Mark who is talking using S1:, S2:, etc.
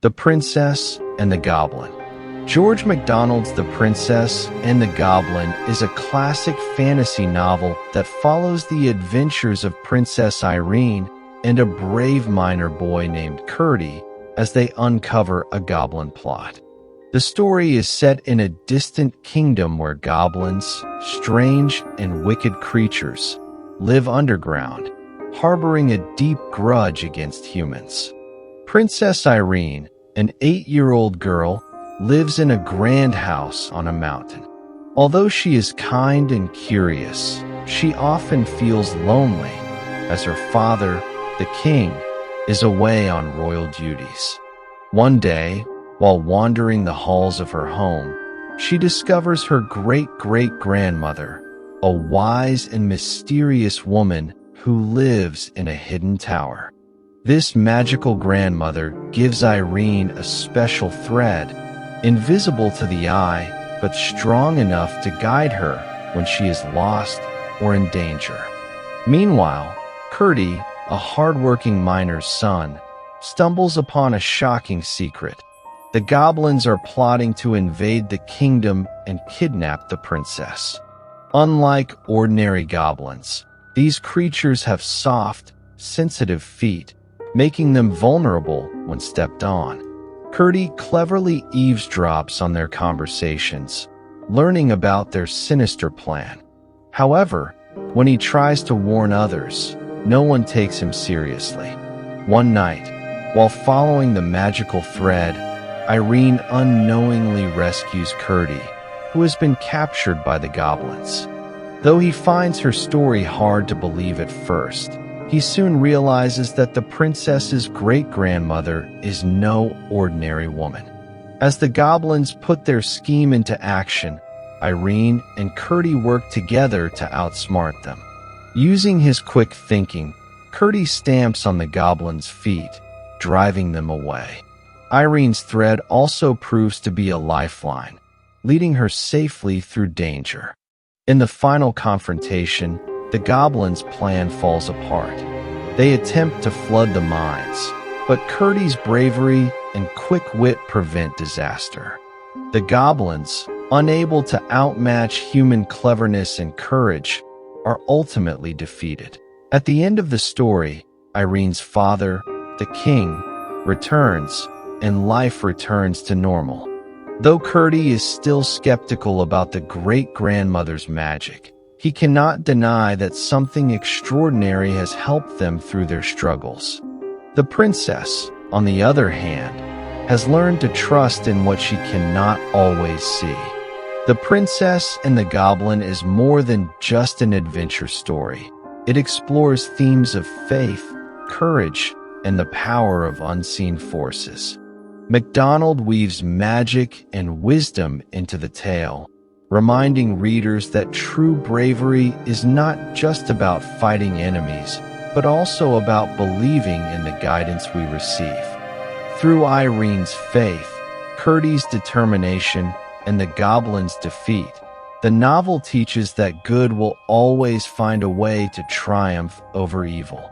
S1: The Princess and the Goblin. George MacDonald's The Princess and the Goblin is a classic fantasy novel that follows the adventures of Princess Irene and a brave miner boy named Curdie as they uncover a goblin plot. The story is set in a distant kingdom where goblins, strange and wicked creatures, live underground, harboring a deep grudge against humans. Princess Irene, an 8-year-old girl, lives in a grand house on a mountain. Although she is kind and curious, she often feels lonely as her father, the king, is away on royal duties. One day, while wandering the halls of her home, she discovers her great-great-grandmother, a wise and mysterious woman who lives in a hidden tower. This magical grandmother gives Irene a special thread, invisible to the eye, but strong enough to guide her when she is lost or in danger. Meanwhile, Curdie, a hardworking miner's son, stumbles upon a shocking secret. The goblins are plotting to invade the kingdom and kidnap the princess. Unlike ordinary goblins, these creatures have soft, sensitive feet, making them vulnerable when stepped on. Curdie cleverly eavesdrops on their conversations, learning about their sinister plan. However, when he tries to warn others, no one takes him seriously. One night, while following the magical thread, Irene unknowingly rescues Curdie, who has been captured by the goblins. Though he finds her story hard to believe at first, he soon realizes that the princess's great-grandmother is no ordinary woman. As the goblins put their scheme into action, Irene and Curdie work together to outsmart them. Using his quick thinking, Curdie stamps on the goblins' feet, driving them away. Irene's thread also proves to be a lifeline, leading her safely through danger. In the final confrontation, the goblins' plan falls apart. They attempt to flood the mines, but Curdie's bravery and quick wit prevent disaster. The goblins, unable to outmatch human cleverness and courage, are ultimately defeated. At the end of the story, Irene's father, the king, returns, and life returns to normal. Though Curdie is still skeptical about the great-grandmother's magic, he cannot deny that something extraordinary has helped them through their struggles. The princess, on the other hand, has learned to trust in what she cannot always see. The Princess and the Goblin is more than just an adventure story. It explores themes of faith, courage, and the power of unseen forces. MacDonald weaves magic and wisdom into the tale, reminding readers that true bravery is not just about fighting enemies, but also about believing in the guidance we receive. Through Irene's faith, Curdie's determination, and the goblin's defeat, the novel teaches that good will always find a way to triumph over evil.